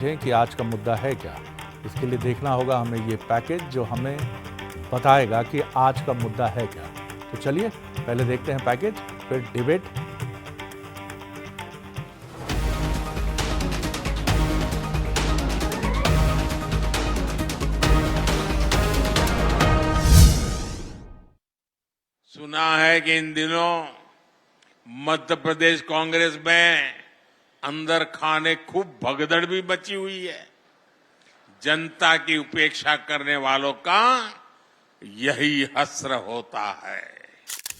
कि आज का मुद्दा है क्या। इसके लिए देखना होगा हमें ये पैकेज जो हमें बताएगा कि आज का मुद्दा है क्या। तो चलिए पहले देखते हैं पैकेज, फिर डिबेट। सुना है कि इन दिनों मध्य प्रदेश कांग्रेस में अंदर खाने खूब भगदड़ भी मची हुई है। जनता की उपेक्षा करने वालों का यही हश्र होता है।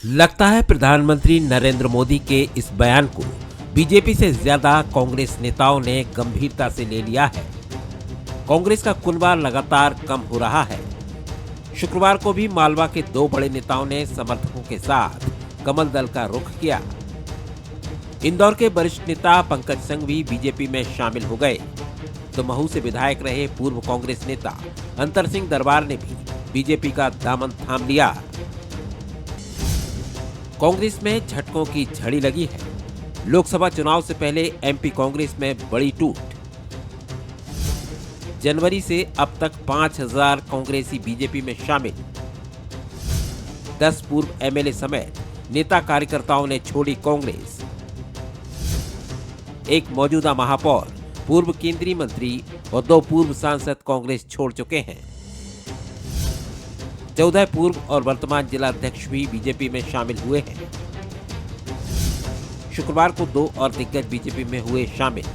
लगता है प्रधानमंत्री नरेंद्र मोदी के इस बयान को बीजेपी से ज्यादा कांग्रेस नेताओं ने गंभीरता से ले लिया है। कांग्रेस का कुनबा लगातार कम हो रहा है। शुक्रवार को भी मालवा के दो बड़े नेताओं ने समर्थकों के साथ कमल दल का रुख किया। इंदौर के वरिष्ठ नेता पंकज संघवी बीजेपी में शामिल हो गए, तो महू से विधायक रहे पूर्व कांग्रेस नेता अंतर सिंह दरबार ने भी बीजेपी का दामन थाम लिया। कांग्रेस में झटकों की झड़ी लगी है। लोकसभा चुनाव से पहले एमपी कांग्रेस में बड़ी टूट। जनवरी से अब तक 5000 कांग्रेसी बीजेपी में शामिल। 10 पूर्व एमएलए समेत नेता कार्यकर्ताओं ने छोड़ी कांग्रेस। एक मौजूदा महापौर, पूर्व केंद्रीय मंत्री और 2 पूर्व सांसद कांग्रेस छोड़ चुके हैं। 14 पूर्व और वर्तमान जिला अध्यक्ष भी बीजेपी में शामिल हुए हैं। शुक्रवार को 2 और दिग्गज बीजेपी में हुए शामिल।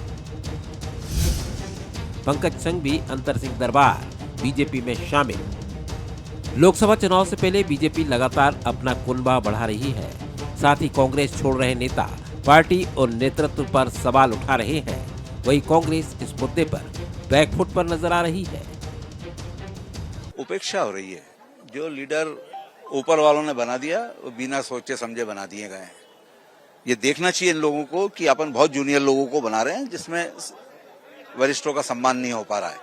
पंकज संघवी, अंतर सिंह दरबार बीजेपी में शामिल। लोकसभा चुनाव से पहले बीजेपी लगातार अपना कुनबा बढ़ा रही है। साथ ही कांग्रेस छोड़ रहे नेता पार्टी और नेतृत्व पर सवाल उठा रहे हैं। वहीं कांग्रेस इस मुद्दे पर बैकफुट पर नजर आ रही है। उपेक्षा हो रही है। जो लीडर ऊपर वालों ने बना दिया वो बिना सोचे समझे बना दिए गए हैं। ये देखना चाहिए इन लोगों को कि अपन बहुत जूनियर लोगों को बना रहे हैं, जिसमें वरिष्ठों का सम्मान नहीं हो पा रहा है।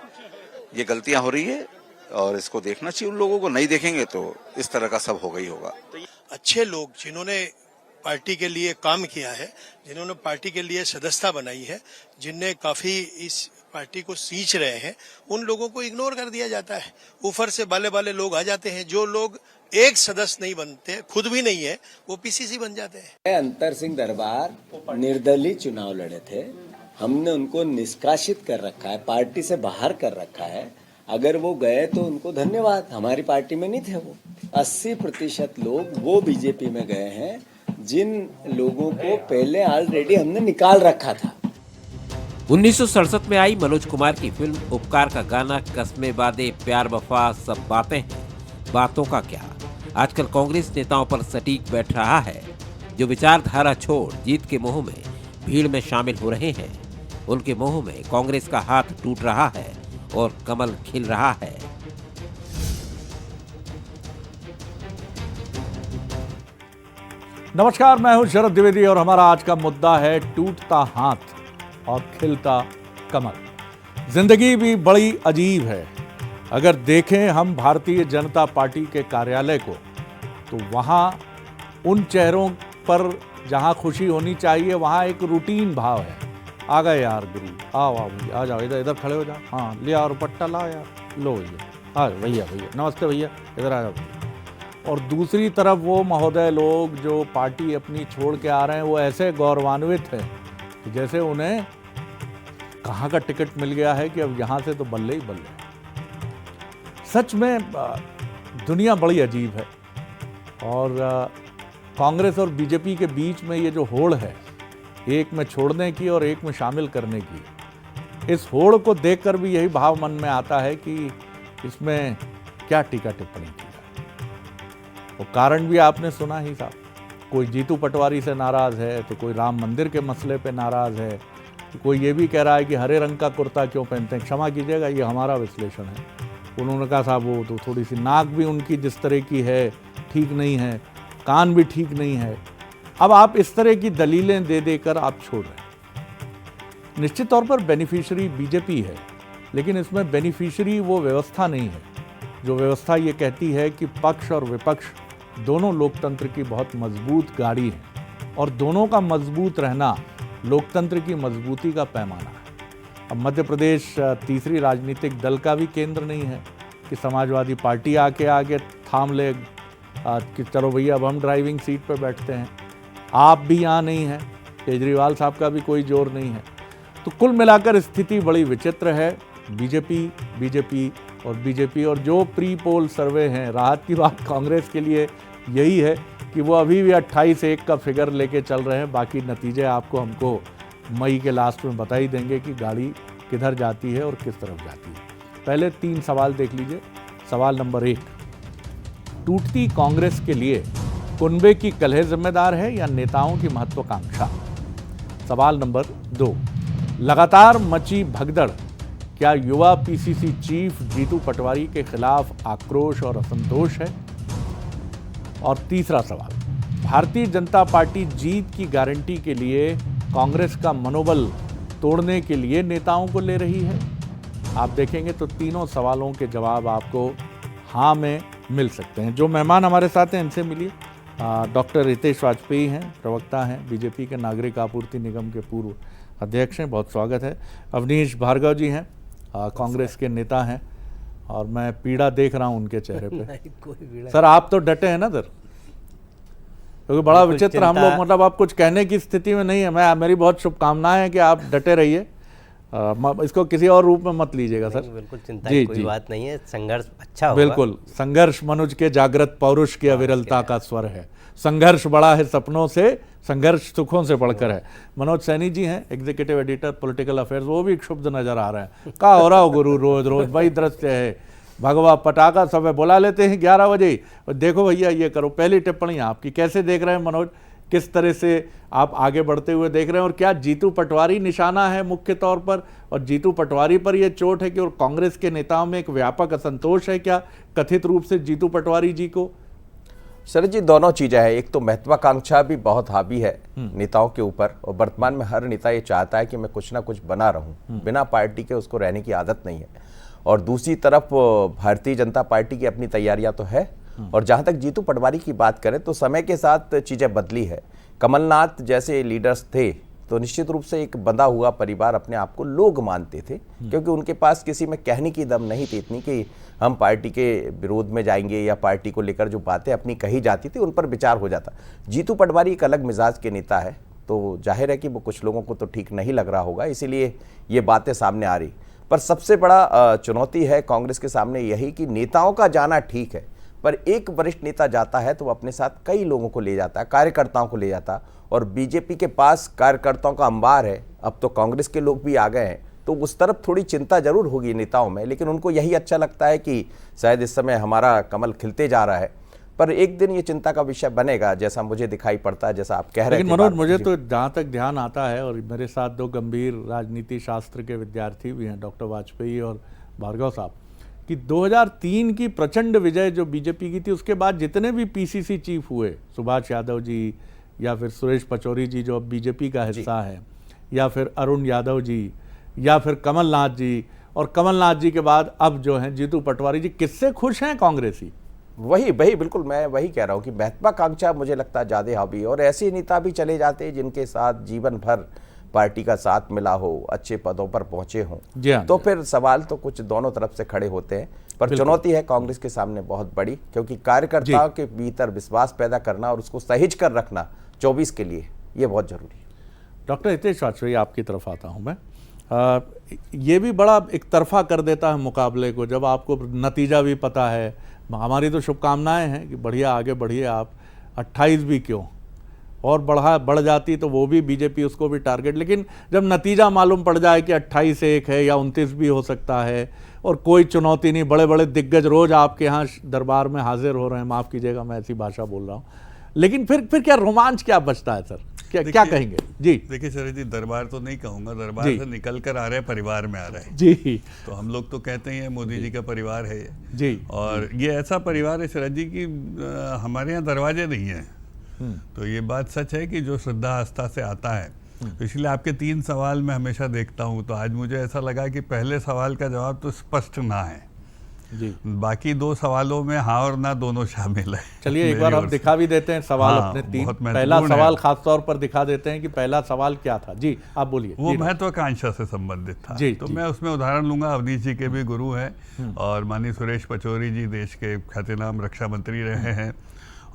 ये गलतियां हो रही है और इसको देखना चाहिए उन लोगों को। नहीं देखेंगे तो इस तरह का सब होगा ही होगा। अच्छे लोग जिन्होंने पार्टी के लिए काम किया है, जिन्होंने पार्टी के लिए सदस्यता बनाई है, जिनने काफी इस पार्टी को सींच रहे हैं, उन लोगों को इग्नोर कर दिया जाता है। ऊपर से बाले बाले लोग आ जाते हैं। जो लोग एक सदस्य नहीं बनते, खुद भी नहीं है, वो पीसीसी बन जाते हैं। अंतर सिंह दरबार निर्दलीय चुनाव लड़े थे। हमने उनको निष्कासित कर रखा है, पार्टी से बाहर कर रखा है। अगर वो गए तो उनको धन्यवाद, हमारी पार्टी में नहीं थे वो। 80% लोग वो बीजेपी में गए हैं जिन लोगों को पहले ऑलरेडी हमने निकाल रखा था। 1967 में आई मनोज कुमार की फिल्म उपकार का गाना कसमे वादे प्यार वफा सब बातें हैं, बातों का क्या आजकल कांग्रेस नेताओं पर सटीक बैठ रहा है। जो विचारधारा छोड़ जीत के मोह में भीड़ में शामिल हो रहे हैं, उनके मोह में कांग्रेस का हाथ टूट रहा है और कमल खिल रहा है। नमस्कार, मैं हूं शरद द्विवेदी और हमारा आज का मुद्दा है टूटता हाथ और खिलता कमल। जिंदगी भी बड़ी अजीब है। अगर देखें हम भारतीय जनता पार्टी के कार्यालय को, तो वहां उन चेहरों पर जहां खुशी होनी चाहिए वहां एक रूटीन भाव है। आ गए यार गुरु, आओ आओ भैया, आ जाओ, इधर इधर खड़े हो जाओ, हाँ ले आओ पट्टा लाओ यार, लो भैया, आ भैया भैया नमस्ते भैया, इधर आ जाओ। और दूसरी तरफ वो महोदय लोग जो पार्टी अपनी छोड़ के आ रहे हैं, वो ऐसे गौरवान्वित हैं कि जैसे उन्हें कहाँ का टिकट मिल गया है कि अब यहाँ से तो बल्ले ही बल्ले। सच में दुनिया बड़ी अजीब है। और कांग्रेस और बीजेपी के बीच में ये जो होड़ है, एक में छोड़ने की और एक में शामिल करने की, इस होड़ को देखकर भी यही भाव मन में आता है कि इसमें क्या टीका टिप्पणी की। वो कारण भी आपने सुना ही साहब। कोई जीतू पटवारी से नाराज है, तो कोई राम मंदिर के मसले पे नाराज है, तो कोई ये भी कह रहा है कि हरे रंग का कुर्ता क्यों पहनते हैं। क्षमा कीजिएगा, ये हमारा विश्लेषण है। उन्होंने कहा साहब वो तो थोड़ी सी नाक भी उनकी जिस तरह की है ठीक नहीं है, कान भी ठीक नहीं है। अब आप इस तरह की दलीलें दे देकर आप छोड़ रहे हैं। निश्चित तौर पर बेनिफिशियरी बीजेपी है, लेकिन इसमें बेनिफिशियरी वो व्यवस्था नहीं है जो व्यवस्था ये कहती है कि पक्ष और विपक्ष दोनों लोकतंत्र की बहुत मजबूत गाड़ी है और दोनों का मजबूत रहना लोकतंत्र की मजबूती का पैमाना है। अब मध्य प्रदेश तीसरी राजनीतिक दल का भी केंद्र नहीं है कि समाजवादी पार्टी आगे थाम ले कि चलो भैया अब हम ड्राइविंग सीट पर बैठते हैं। आप भी यहाँ नहीं हैं, केजरीवाल साहब का भी कोई जोर नहीं है। तो कुल मिलाकर स्थिति बड़ी विचित्र है। बीजेपी और जो प्री पोल सर्वे हैं, राहत की बात कांग्रेस के लिए यही है कि वो अभी भी 28-1 का फिगर लेके चल रहे हैं। बाकी नतीजे हमको मई के लास्ट में बता ही देंगे कि गाड़ी किधर जाती है और किस तरफ जाती है। पहले 3 सवाल देख लीजिए। सवाल नंबर 1, टूटती कांग्रेस के लिए कुनबे की कलह जिम्मेदार है या नेताओं की महत्वाकांक्षा? सवाल नंबर 2, लगातार मची भगदड़, क्या युवा पीसीसी चीफ जीतू पटवारी के खिलाफ आक्रोश और असंतोष है? और तीसरा सवाल, भारतीय जनता पार्टी जीत की गारंटी के लिए कांग्रेस का मनोबल तोड़ने के लिए नेताओं को ले रही है? आप देखेंगे तो तीनों सवालों के जवाब आपको हाँ में मिल सकते हैं। जो मेहमान हमारे साथ हैं इनसे मिलिए। डॉक्टर हितेश वाजपेयी हैं, प्रवक्ता हैं, बीजेपी के नागरिक आपूर्ति निगम के पूर्व अध्यक्ष हैं, बहुत स्वागत है। अवनीश भार्गव जी हैं, कांग्रेस के नेता हैं और मैं पीड़ा देख रहा हूं उनके चेहरे पे। सर आप तो डटे हैं ना सर, क्योंकि बड़ा विचित्र हम लोग, मतलब आप कुछ कहने की स्थिति में नहीं है। मेरी बहुत शुभकामनाएं हैं कि आप डटे रहिए, इसको किसी और रूप में मत लीजिएगा सर। बिल्कुल चिंता की कोई बात नहीं है, संघर्ष अच्छा होगा। बिल्कुल, संघर्ष मनुज के जागृत पौरुष की अविरलता का स्वर है। संघर्ष बड़ा है सपनों से, संघर्ष सुखों से बढ़कर है। मनोज सैनी जी हैं, एग्जीक्यूटिव एडिटर पॉलिटिकल अफेयर्स, वो भी क्षुब्ध नजर आ रहे हैं। का हो रहा हो गुरु, रोज रोज वही दृश्य है, भगवा पटाखा सब बुला लेते हैं 11 बजे, देखो भैया ये करो। पहली टिप्पणी आपकी, कैसे देख रहे हैं मनोज, किस तरह से आप आगे बढ़ते हुए देख रहे हैं? और क्या जीतू पटवारी निशाना है मुख्य तौर पर, और जीतू पटवारी पर यह चोट है कि और कांग्रेस के नेताओं में एक व्यापक असंतोष है क्या कथित रूप से जीतू पटवारी जी को? शरद जी, दोनों चीजें हैं। एक तो महत्वाकांक्षा भी बहुत हावी है नेताओं के ऊपर, और वर्तमान में हर नेता ये चाहता है कि मैं कुछ ना कुछ बना रहूं, बिना पार्टी के उसको रहने की आदत नहीं है। और दूसरी तरफ भारतीय जनता पार्टी की अपनी तैयारियां तो है। और जहां तक जीतू पटवारी की बात करें तो समय के साथ चीजें बदली है। कमलनाथ जैसे लीडर्स थे तो निश्चित रूप से एक बंधा हुआ परिवार अपने आप को लोग मानते थे, क्योंकि उनके पास किसी में कहने की दम नहीं थी इतनी कि हम पार्टी के विरोध में जाएंगे, या पार्टी को लेकर जो बातें अपनी कही जाती थी उन पर विचार हो जाता। जीतू पटवारी एक अलग मिजाज के नेता है, तो जाहिर है कि वो कुछ लोगों को तो ठीक नहीं लग रहा होगा, इसीलिए ये बातें सामने आ रही। पर सबसे बड़ा चुनौती है कांग्रेस के सामने यही कि नेताओं का जाना ठीक है, पर एक वरिष्ठ नेता जाता है तो वो अपने साथ कई लोगों को ले जाता है, कार्यकर्ताओं को ले जाता। और बीजेपी के पास कार्यकर्ताओं का अंबार है, अब तो कांग्रेस के लोग भी आ गए हैं, तो उस तरफ थोड़ी चिंता जरूर होगी नेताओं में। लेकिन उनको यही अच्छा लगता है कि शायद इस समय हमारा कमल खिलते जा रहा है, पर एक दिन ये चिंता का विषय बनेगा, जैसा मुझे दिखाई पड़ता है, जैसा आप कह रहे थे। लेकिन मनोज, मुझे तो जहाँ तक ध्यान आता है, और मेरे साथ 2 गंभीर राजनीति शास्त्र के विद्यार्थी भी हैं, डॉक्टर वाजपेयी और भार्गव साहब, कि 2003 की प्रचंड विजय जो बीजेपी की थी, उसके बाद जितने भी पीसीसी चीफ हुए, सुभाष यादव जी या फिर सुरेश पचौरी जी जो अब बीजेपी का हिस्सा है, या फिर अरुण यादव जी, या फिर कमलनाथ जी, और कमलनाथ जी के बाद अब जो हैं जीतू पटवारी जी, किससे खुश हैं कांग्रेसी? वही बिल्कुल मैं वही कह रहा हूँ कि महत्वाकांक्षा मुझे लगता है ज्यादा हावी, और ऐसे नेता भी चले जाते हैं जिनके साथ जीवन भर पार्टी का साथ मिला हो, अच्छे पदों पर पहुंचे हों, तो फिर सवाल तो कुछ दोनों तरफ से खड़े होते हैं। पर चुनौती है कांग्रेस के सामने बहुत बड़ी, क्योंकि कार्यकर्ताओं के भीतर विश्वास पैदा करना और उसको सहेज कर रखना 24 के लिए, ये बहुत जरूरी है। डॉक्टर हितेश वाजपेयी, आपकी तरफ आता हूं मैं। ये भी बड़ा एक तरफा कर देता है मुकाबले को, जब आपको नतीजा भी पता है। हमारी तो शुभकामनाएं हैं कि बढ़िया आगे बढ़िए आप, 28 भी क्यों, और बढ़ जाती तो वो भी बीजेपी उसको भी टारगेट। लेकिन जब नतीजा मालूम पड़ जाए कि 28-1 है या 29 भी हो सकता है, और कोई चुनौती नहीं, बड़े बड़े दिग्गज रोज आपके यहाँ दरबार में हाजिर हो रहे हैं, माफ़ कीजिएगा मैं ऐसी भाषा बोल रहा हूँ, लेकिन फिर क्या रोमांच क्या बचता है सर? क्या कहेंगे जी? देखिए शरद जी, दरबार तो नहीं कहूँगा, दरबार से निकल कर आ रहे हैं, परिवार में आ रहे हैं जी। तो हम लोग तो कहते हैं मोदी जी का परिवार है जी, और ये ऐसा परिवार है शरद जी की हमारे यहाँ दरवाजे नहीं है। तो ये बात सच है कि जो श्रद्धा आस्था से आता है, तो इसलिए आपके 3 सवाल मैं हमेशा देखता हूँ, तो आज मुझे ऐसा लगा कि पहले सवाल का जवाब तो स्पष्ट ना है, जी। बाकी 2 सवालों में हाँ और ना दोनों शामिल है। चलिए एक बार हम दिखा भी देते हैं सवाल हाँ, अपने 3। बहुत पहला महत्वपूर्ण सवाल है। खासतौर पर दिखा देते हैं कि पहला सवाल क्या था। जी आप बोलिए। वो जी, महत्वाकांक्षा से संबंधित था। जी, तो जी। मैं उसमें उदाहरण लूंगा, अवनीश जी के भी गुरु हैं और माननीय सुरेश पचौरी जी देश के ख्यातिनाम रक्षा मंत्री रहे हैं,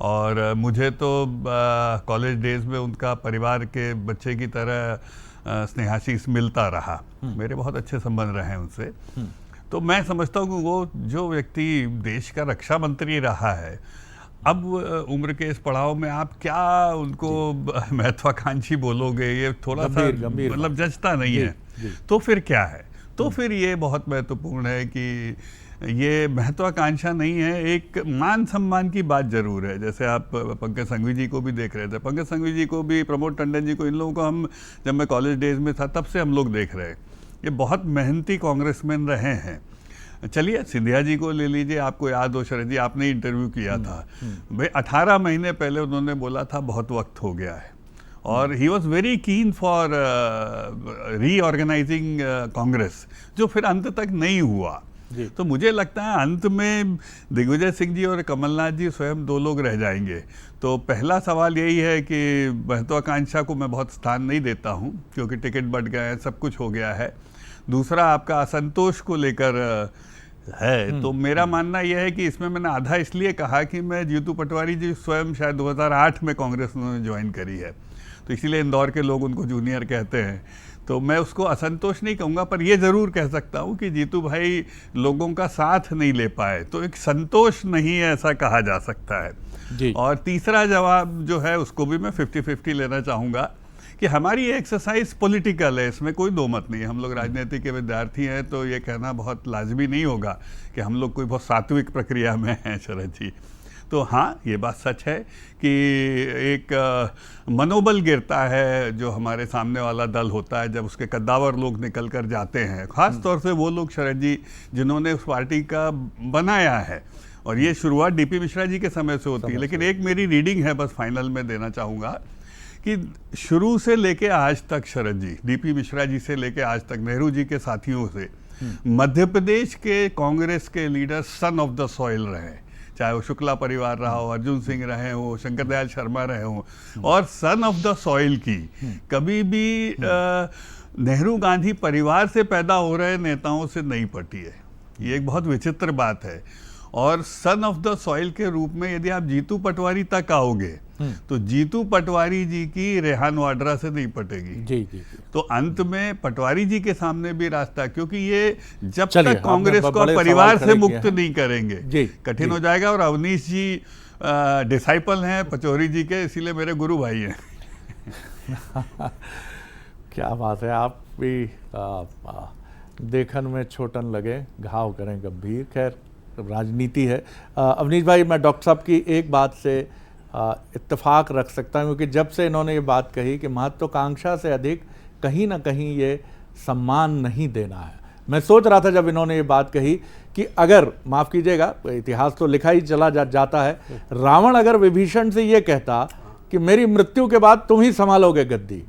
और मुझे तो कॉलेज डेज में उनका परिवार के बच्चे की तरह स्नेहाशीष मिलता रहा। मेरे बहुत अच्छे संबंध रहे हैं उनसे। तो मैं समझता हूँ कि वो जो व्यक्ति देश का रक्षा मंत्री रहा है, अब उम्र के इस पड़ाव में आप क्या उनको महत्वाकांक्षी बोलोगे, ये थोड़ा सा गंभीर मतलब जचता नहीं है। तो फिर क्या है? तो फिर ये बहुत महत्वपूर्ण है कि ये महत्वाकांक्षा नहीं है, एक मान सम्मान की बात जरूर है। जैसे आप पंकज संघवी जी को भी देख रहे थे, पंकज संघवी जी को भी, प्रमोद टंडन जी को, इन लोगों को हम जब मैं कॉलेज डेज में था तब से हम लोग देख रहे हैं। ये बहुत मेहनती कांग्रेसमैन रहे हैं। चलिए सिंधिया जी को ले लीजिए, आपको याद हो शरद जी, आपने इंटरव्यू किया था भाई, 18 महीने पहले उन्होंने बोला था बहुत वक्त हो गया है, और he was very keen for reorganising Congress, जो फिर अंत तक नहीं हुआ। तो मुझे लगता है अंत में दिग्विजय सिंह जी और कमलनाथ जी स्वयं 2 लोग रह जाएंगे। तो पहला सवाल यही है कि महत्वाकांक्षा को मैं बहुत स्थान नहीं देता हूं, क्योंकि टिकट बढ़ गए हैं, सब कुछ हो गया है। दूसरा आपका असंतोष को लेकर है, तो मेरा मानना यह है कि इसमें मैंने आधा इसलिए कहा कि मैं जीतू पटवारी जी स्वयं शायद 2008 में कांग्रेस उन्होंने ज्वाइन करी है, तो इसीलिए इंदौर के लोग उनको जूनियर कहते हैं। तो मैं उसको असंतोष नहीं कहूँगा, पर ये ज़रूर कह सकता हूँ कि जीतू भाई लोगों का साथ नहीं ले पाए, तो एक संतोष नहीं है ऐसा कहा जा सकता है जी। और तीसरा जवाब जो है उसको भी मैं 50-50 लेना चाहूँगा कि हमारी ये एक्सरसाइज पॉलिटिकल है, इसमें कोई दो मत नहीं है। हम लोग राजनीति के विद्यार्थी हैं, तो ये कहना बहुत लाजमी नहीं होगा कि हम लोग कोई बहुत सात्विक प्रक्रिया में हैं शरद जी। तो हाँ, ये बात सच है कि एक मनोबल गिरता है जो हमारे सामने वाला दल होता है जब उसके कद्दावर लोग निकल कर जाते हैं, खास तौर से वो लोग शरद जी जिन्होंने उस पार्टी का बनाया है। और ये शुरुआत डीपी मिश्रा जी के समय से होती है। लेकिन एक मेरी रीडिंग है, बस फाइनल में देना चाहूँगा कि शुरू से लेके आज तक शरद जी, डीपी मिश्रा जी से लेके आज तक नेहरू जी के साथियों से, मध्य प्रदेश के कांग्रेस के leader son of the soil रहे, चाहे वो शुक्ला परिवार रहा हो, अर्जुन सिंह रहे हो, शंकर दयाल शर्मा रहे हो, और सन ऑफ द सॉइल की कभी भी नेहरू गांधी परिवार से पैदा हो रहे नेताओं से नहीं पटी है। ये एक बहुत विचित्र बात है। और सन ऑफ द सॉइल के रूप में यदि आप जीतू पटवारी तक आओगे तो जीतू पटवारी जी की रेहान वाड्रा से नहीं पटेगी जी। तो अंत में पटवारी जी के सामने भी रास्ता, क्योंकि ये जब तक कांग्रेस को परिवार से मुक्त नहीं करेंगे कठिन हो जाएगा। और अवनीश जी डिसाइपल हैं पचौरी जी के, इसीलिए मेरे गुरु भाई हैं। क्या बात है, आप भी देखन में छोटन लगे घाव करें गंभीर। खैर राजनीति है। अवनीश भाई, मैं डॉक्टर साहब की एक बात से इत्तेफाक रख सकता हूँ, क्योंकि जब से इन्होंने ये बात कही कि महत्वाकांक्षा से अधिक कहीं ना कहीं ये सम्मान नहीं देना है, मैं सोच रहा था जब इन्होंने ये बात कही कि अगर, माफ़ कीजिएगा, इतिहास तो लिखा ही चला जाता है, रावण अगर विभीषण से ये कहता कि मेरी मृत्यु के बाद तुम ही संभालोगे गद्दी,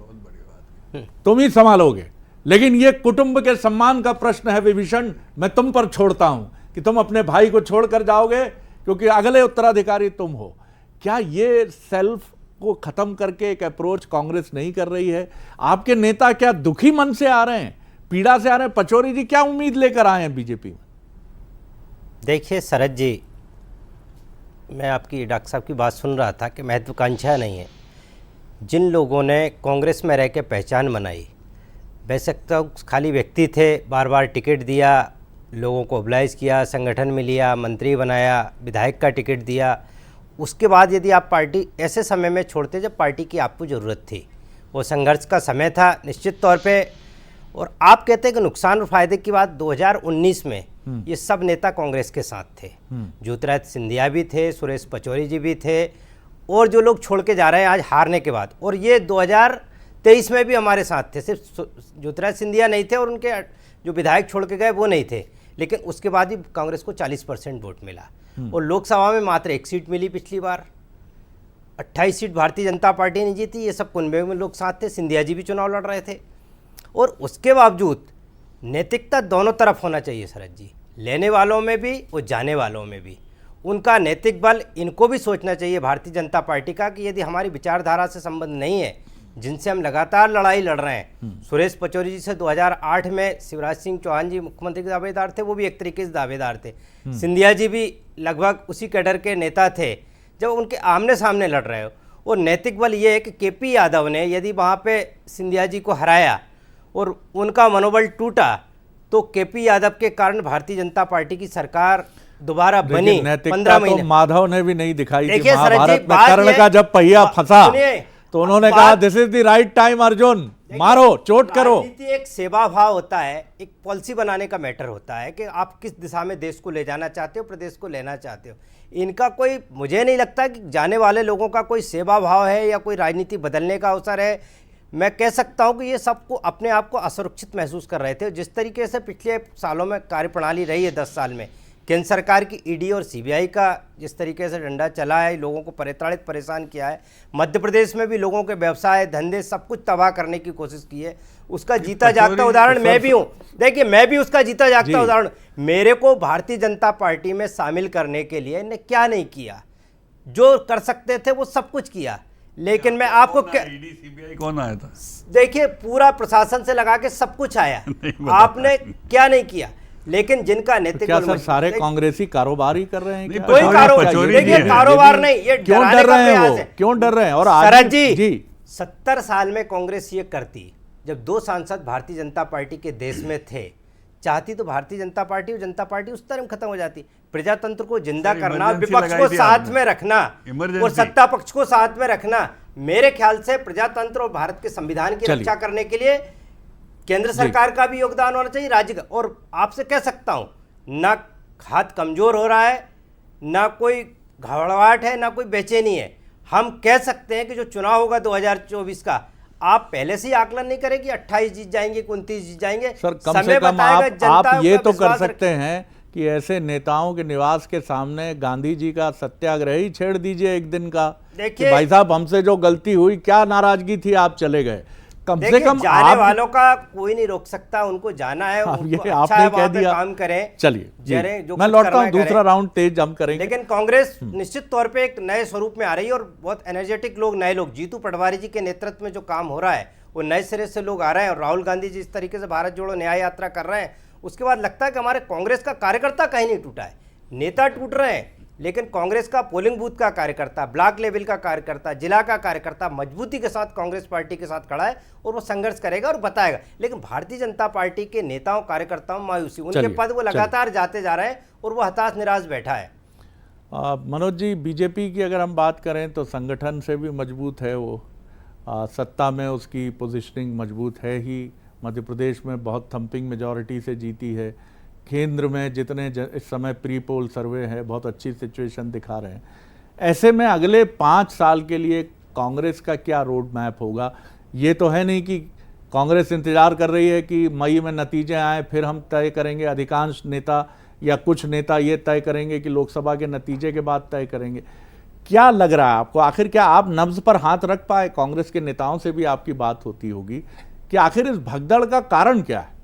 तुम ही संभालोगे, लेकिन ये कुटुंब के सम्मान का प्रश्न है विभीषण, मैं तुम पर छोड़ता हूं कि तुम अपने भाई को छोड़कर जाओगे क्योंकि अगले उत्तराधिकारी तुम हो। क्या ये सेल्फ को खत्म करके एक अप्रोच कांग्रेस नहीं कर रही है? आपके नेता क्या दुखी मन से आ रहे हैं, पीड़ा से आ रहे हैं? पचौरी जी क्या उम्मीद लेकर आए हैं बीजेपी में? देखिए शरद जी, मैं आपकी डॉक्टर साहब की बात सुन रहा था कि महत्वाकांक्षा नहीं है। जिन लोगों ने कांग्रेस में रह के पहचान बनाई, वैसे तो खाली व्यक्ति थे, बार बार टिकट दिया, लोगों को ओबलाइज किया, संगठन में लिया, मंत्री बनाया, विधायक का टिकट दिया, उसके बाद यदि आप पार्टी ऐसे समय में छोड़ते जब पार्टी की आपको ज़रूरत थी, वो संघर्ष का समय था निश्चित तौर पे। और आप कहते हैं कि नुकसान और फायदे की बात, 2019 में ये सब नेता कांग्रेस के साथ थे। ज्योतिरादित्य सिंधिया भी थे, सुरेश पचौरी जी भी थे, और जो लोग छोड़ के जा रहे हैं आज हारने के बाद, और ये 2023 में भी हमारे साथ थे। सिर्फ ज्योतिरादित्य सिंधिया नहीं थे और उनके जो विधायक छोड़ के गए वो नहीं थे, लेकिन उसके बाद ही कांग्रेस को 40% वोट मिला। और लोकसभा में मात्र 1 सीट मिली पिछली बार, 28 सीट भारतीय जनता पार्टी ने जीती। ये सब कुनबे में लोग साथ थे, सिंधिया जी भी चुनाव लड़ रहे थे। और उसके बावजूद नैतिकता दोनों तरफ होना चाहिए शरद जी, लेने वालों में भी और जाने वालों में भी। उनका नैतिक बल इनको भी सोचना चाहिए भारतीय जनता पार्टी का कि यदि हमारी विचारधारा से संबंध नहीं है, जिनसे हम लगातार लड़ाई लड़ रहे हैं, सुरेश पचौरी जी से 2008 में शिवराज सिंह चौहान जी मुख्यमंत्री के दावेदार थे, वो भी एक तरीके से दावेदार थे। सिंधिया जी भी लगभग उसी कैडर के नेता थे जब उनके आमने सामने लड़ रहे हो। और नैतिक बल ये है कि केपी यादव ने यदि वहाँ पे सिंधिया जी को हराया और उनका मनोबल टूटा, तो केपी यादव के कारण भारतीय जनता पार्टी की सरकार दोबारा बनी। 15 महीने माधव ने भी नहीं दिखाई थी। देखिए सर जी, महाभारत में बात कर्ण ये- का जब पहिया फंसा सुनिए, तो उन्होंने बात- कहा this is the right time Arjun, मारो, चोट करो। राजनीति एक सेवा भाव होता है, एक पॉलिसी बनाने का मैटर होता है कि आप किस दिशा में देश को ले जाना चाहते हो, प्रदेश को लेना चाहते हो। इनका कोई, मुझे नहीं लगता कि जाने वाले लोगों का कोई सेवा भाव है या कोई राजनीति बदलने का अवसर है। मैं कह सकता हूं कि ये सबको अपने आप को असुरक्षित महसूस कर रहे थे। जिस तरीके से पिछले सालों में कार्यप्रणाली रही है, 10 साल में केंद्र सरकार की ईडी और सीबीआई का जिस तरीके से डंडा चला है, लोगों को परित्राणित परेशान किया है, मध्य प्रदेश में भी लोगों के व्यवसाय धंधे सब कुछ तबाह करने की कोशिश की है, उसका जीता जागता उदाहरण मैं भी हूँ। देखिए, मैं भी उसका जीता जागता उदाहरण। मेरे को भारतीय जनता पार्टी में शामिल करने के लिए इन्हें क्या नहीं किया, जो कर सकते थे वो सब कुछ किया। लेकिन मैं आपको सीबीआई कौन आया था? देखिए, पूरा प्रशासन से लगा के सब कुछ आया, आपने क्या नहीं किया। लेकिन जिनका नैतिक क्या सर सारे कांग्रेसी कारोबार ही कर रहे हैं क्या? कोई कारोबार, देखिए कारोबार नहीं, ये क्यों डर रहे हैं वो? क्यों डर रहे हैं? और शरद जी 70 साल में कांग्रेस ये करती, जब 2 सांसद भारतीय जनता पार्टी के देश में थे, चाहती तो भारतीय जनता पार्टी और जनता पार्टी उस तरह खत्म हो जाती। प्रजातंत्र को जिंदा करना, विपक्ष को साथ में रखना और सत्ता पक्ष को साथ में रखना, मेरे ख्याल से प्रजातंत्र और भारत के संविधान की रक्षा करने के लिए केंद्र सरकार का भी योगदान होना चाहिए, राज्य का। और आपसे कह सकता हूं, ना हाथ कमजोर हो रहा है, ना कोई घबराहट है, ना कोई बेचैनी है। हम कह सकते हैं कि जो चुनाव होगा 2024 का, आप पहले से ही आकलन नहीं करें कि 28 जीत जाएंगे, 29 जीत जाएंगे। सर कम से कम आप ये तो कर सकते हैं कि ऐसे नेताओं के निवास के सामने गांधी जी का सत्याग्रह ही छेड़ दीजिए एक दिन का। देखिए भाई साहब, हमसे जो गलती हुई, क्या नाराजगी थी, आप चले गए। कम से कम जाने वालों का कोई नहीं रोक सकता, उनको जाना है, ये अच्छा आपने है, कह दिया, काम करें। चलिए जो मैं लौटता हूं, दूसरा राउंड तेज हम करेंगे। लेकिन कांग्रेस निश्चित तौर पे एक नए स्वरूप में आ रही है और बहुत एनर्जेटिक लोग, नए लोग, जीतू पटवारी जी के नेतृत्व में जो काम हो रहा है वो नए सिरे से लोग आ रहे हैं। और राहुल गांधी जी इस तरीके से भारत जोड़ो न्याय यात्रा कर रहे हैं, उसके बाद लगता है कि हमारे कांग्रेस का कार्यकर्ता कहीं नहीं टूटा है। नेता टूट रहे हैं, लेकिन कांग्रेस का पोलिंग बूथ का कार्यकर्ता, ब्लॉक लेवल का कार्यकर्ता, जिला का कार्यकर्ता मजबूती के साथ कांग्रेस पार्टी के साथ खड़ा है और वो संघर्ष करेगा और बताएगा। लेकिन भारतीय जनता पार्टी के नेताओं कार्यकर्ताओं मायूसी, उनके पद वो लगातार जाते जा रहे हैं और वो हताश निराश बैठा है। मनोज जी, बीजेपी की अगर हम बात करें तो संगठन से भी मजबूत है वो, सत्ता में उसकी पोजीशनिंग मजबूत है ही, मध्य प्रदेश में बहुत थंपिंग मेजॉरिटी से जीती है, केंद्र में जितने इस समय प्री पोल सर्वे है बहुत अच्छी सिचुएशन दिखा रहे हैं। ऐसे में अगले 5 साल के लिए कांग्रेस का क्या रोड मैप होगा? ये तो है नहीं कि कांग्रेस इंतजार कर रही है कि मई में नतीजे आए फिर हम तय करेंगे। अधिकांश नेता या कुछ नेता ये तय करेंगे कि लोकसभा के नतीजे के बाद तय करेंगे। क्या लग रहा है आपको, आखिर क्या आप नब्ज पर हाथ रख पाए? कांग्रेस के नेताओं से भी आपकी बात होती होगी कि आखिर इस भगदड़ का कारण क्या है?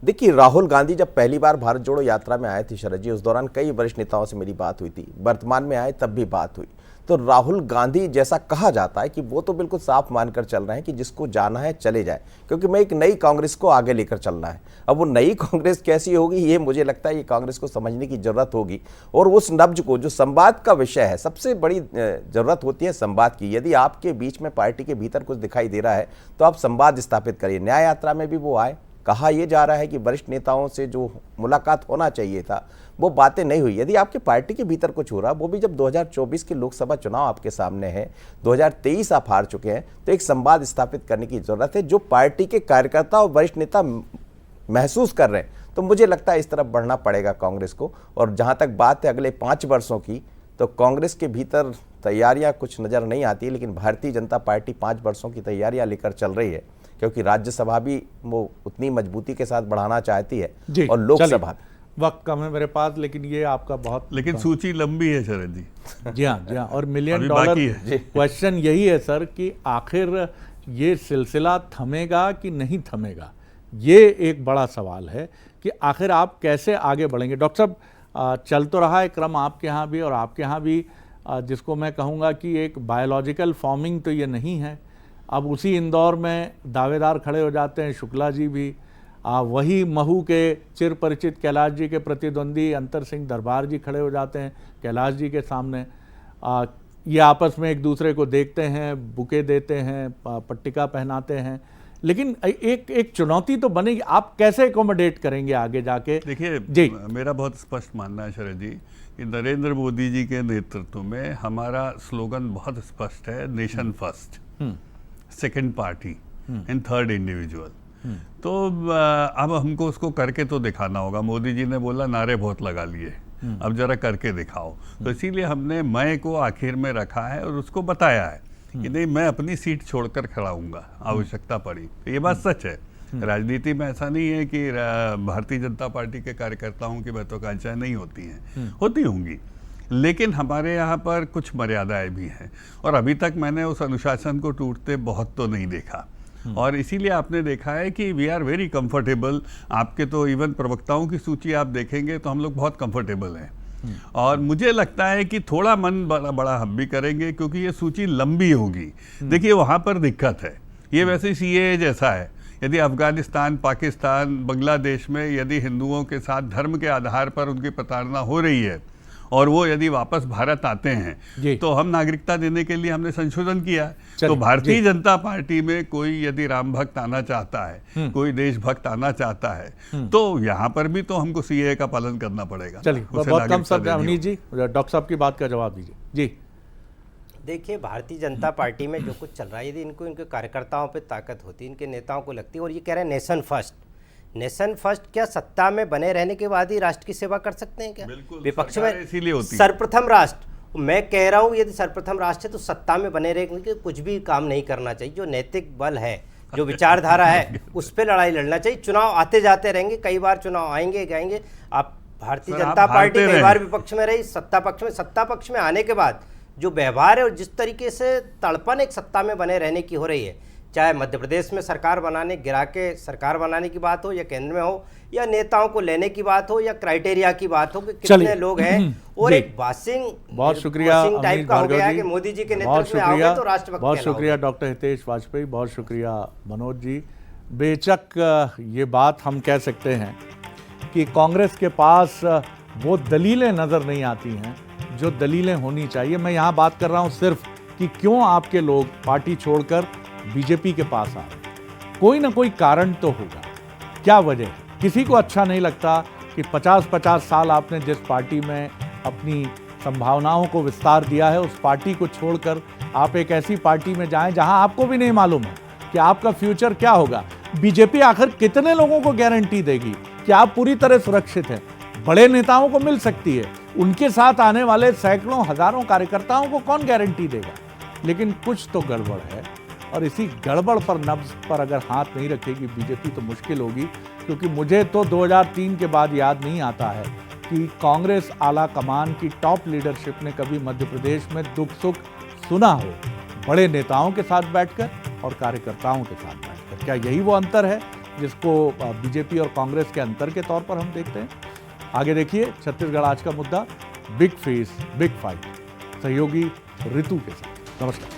देखिए, राहुल गांधी जब पहली बार भारत जोड़ो यात्रा में आए थे शरद जी, उस दौरान कई वरिष्ठ नेताओं से मेरी बात हुई थी, वर्तमान में आए तब भी बात हुई। तो राहुल गांधी जैसा कहा जाता है कि वो तो बिल्कुल साफ मानकर चल रहे हैं कि जिसको जाना है चले जाए, क्योंकि मैं एक नई कांग्रेस को आगे लेकर चलना है। अब वो नई कांग्रेस कैसी होगी, ये मुझे लगता है ये कांग्रेस को समझने की जरूरत होगी। और उस नब्ज को, जो संवाद का विषय है, सबसे बड़ी जरूरत होती है संवाद की। यदि आपके बीच में पार्टी के भीतर कुछ दिखाई दे रहा है तो आप संवाद स्थापित करिए। न्याय यात्रा में भी वो आए, कहा यह जा रहा है कि वरिष्ठ नेताओं से जो मुलाकात होना चाहिए था वो बातें नहीं हुई। यदि आपके पार्टी के भीतर कुछ हो रहा, वो भी जब 2024 के लोकसभा चुनाव आपके सामने है, 2023 आप हार चुके हैं, तो एक संवाद स्थापित करने की जरूरत है जो पार्टी के कार्यकर्ता और वरिष्ठ नेता महसूस कर रहे हैं। तो मुझे लगता है इस तरफ बढ़ना पड़ेगा कांग्रेस को। और जहां तक बात है अगले 5 वर्षों की, तो कांग्रेस के भीतर तैयारियां कुछ नजर नहीं आती, लेकिन भारतीय जनता पार्टी 5 वर्षों की तैयारियां लेकर चल रही है, क्योंकि राज्यसभा भी वो उतनी मजबूती के साथ बढ़ाना चाहती है और लोकसभा भी। वक्त कम है मेरे पास, लेकिन ये आपका बहुत, लेकिन सूची लंबी है शरद जी। जी हाँ, और मिलियन डॉलर क्वेश्चन यही है सर कि आखिर ये सिलसिला थमेगा कि नहीं थमेगा? ये एक बड़ा सवाल है कि आखिर आप कैसे आगे बढ़ेंगे। डॉक्टर साहब, चल तो रहा है क्रम आपके यहाँ भी और आपके यहाँ भी, जिसको मैं कहूँगा कि एक बायोलॉजिकल फॉर्मिंग तो ये नहीं है। अब उसी इंदौर में दावेदार खड़े हो जाते हैं शुक्ला जी भी, वही महू के चिर परिचित कैलाश जी के प्रतिद्वंदी अंतर सिंह दरबार जी खड़े हो जाते हैं कैलाश जी के सामने। ये आपस में एक दूसरे को देखते हैं, बुके देते हैं, पट्टिका पहनाते हैं, लेकिन एक चुनौती तो बनेगी। आप कैसे एकोमोडेट करेंगे आगे जाके? देखिए जी, मेरा बहुत स्पष्ट मानना है शरद जी कि नरेंद्र मोदी जी के नेतृत्व में हमारा स्लोगन बहुत स्पष्ट है, nation first, second party and third individual. तो अब हमको उसको करके तो दिखाना होगा। मोदी जी ने बोला नारे बहुत लगा लिए, अब जरा करके दिखाओ। तो इसीलिए हमने मई को आखिर में रखा है और उसको बताया है कि नहीं, मैं अपनी सीट छोड़कर खड़ा हूँगा आवश्यकता पड़ी। तो ये बात सच है। राजनीति में ऐसा नहीं है कि भारतीय जनता पार्टी के कार्यकर्ताओं की महत्वाकांक्षाएं नहीं होती हैं, होती होंगी, लेकिन हमारे यहाँ पर कुछ मर्यादाएं भी हैं और अभी तक मैंने उस अनुशासन को टूटते बहुत तो नहीं देखा। और इसीलिए आपने देखा है कि वी आर वेरी कंफर्टेबल। आपके तो इवन प्रवक्ताओं की सूची आप देखेंगे तो हम लोग बहुत कंफर्टेबल हैं। और मुझे लगता है कि थोड़ा मन बड़ा हम भी करेंगे क्योंकि ये सूची लंबी होगी। देखिए वहाँ पर दिक्कत है, ये वैसे सीएए जैसा है। यदि अफगानिस्तान, पाकिस्तान, बांग्लादेश में यदि हिंदुओं के साथ धर्म के आधार पर उनकी प्रताड़ना हो रही है और वो यदि वापस भारत आते हैं तो हम नागरिकता देने के लिए हमने संशोधन किया। तो भारतीय जनता पार्टी में कोई यदि राम भक्त आना चाहता है, कोई देशभक्त आना चाहता है, तो यहाँ पर भी तो हमको सीएए का पालन करना पड़ेगा। चलिए, बहुत कम शब्द अवनीश जी, डॉक्टर साहब की बात का जवाब दीजिए। जी देखिए, भारतीय जनता पार्टी में जो कुछ चल रहा है, यदि इनको इनके कार्यकर्ताओं पे ताकत होती, इनके नेताओं को लगती, और ये कह रहे हैं नेशन फर्स्ट, नेशन फर्स्ट, क्या सत्ता में बने रहने के बाद ही राष्ट्र की सेवा कर सकते हैं क्या? विपक्ष में इसीलिए होती सर्वप्रथम राष्ट्र, मैं कह रहा हूँ यदि सर्वप्रथम राष्ट्र है तो सत्ता में बने रहने के कुछ भी काम नहीं करना चाहिए। जो नैतिक बल है, जो विचारधारा है, उस पर लड़ाई लड़ना चाहिए। चुनाव आते जाते रहेंगे, कई बार चुनाव आएंगे जाएंगे। आप भारतीय जनता पार्टी कई बार विपक्ष में रही, सत्ता पक्ष में आने के बाद जो व्यवहार है और जिस तरीके से तड़पन एक सत्ता में बने रहने की हो रही है, चाहे मध्य प्रदेश में सरकार बनाने, गिरा के सरकार बनाने की बात हो, या केंद्र में हो, या नेताओं को लेने की बात हो, या क्राइटेरिया की बात हो कि कितने लोग हैं, और एक बासिंग बहुत शुक्रिया टाइप का हो गया है कि मोदी जी के नेतृत्व में आओगे तो राष्ट्रभक्त। बहुत शुक्रिया डॉक्टर हितेश वाजपेयी, बहुत शुक्रिया मनोज जी। बेशक ये बात हम कह सकते हैं कि कांग्रेस के पास वो दलीलें नजर नहीं आती हैं जो दलीलें होनी चाहिए। मैं यहाँ बात कर रहा हूँ सिर्फ कि क्यों आपके लोग पार्टी छोड़कर बीजेपी के पास आए। कोई ना कोई कारण तो होगा, क्या वजह है? किसी को अच्छा नहीं लगता कि 50-50 साल आपने जिस पार्टी में अपनी संभावनाओं को विस्तार दिया है, उस पार्टी को छोड़कर आप एक ऐसी पार्टी में जाएं जहां आपको भी नहीं मालूम है कि आपका फ्यूचर क्या होगा। बीजेपी आखिर कितने लोगों को गारंटी देगी कि आप पूरी तरह सुरक्षित हैं? बड़े नेताओं को मिल सकती है, उनके साथ आने वाले सैकड़ों हजारों कार्यकर्ताओं को कौन गारंटी देगा? लेकिन कुछ तो गड़बड़ है, और इसी गड़बड़ पर, नब्ज पर अगर हाथ नहीं रखेगी बीजेपी तो मुश्किल होगी। क्योंकि मुझे तो 2003 के बाद याद नहीं आता है कि कांग्रेस आला कमान की टॉप लीडरशिप ने कभी मध्य प्रदेश में दुख सुख सुना हो, बड़े नेताओं के साथ बैठकर और कार्यकर्ताओं के साथ बैठकर। क्या यही वो अंतर है जिसको बीजेपी और कांग्रेस के अंतर के तौर पर हम देखते हैं? आगे देखिए छत्तीसगढ़ आज का मुद्दा, बिग फेस बिग फाइट, सहयोगी ऋतु के साथ। नमस्कार।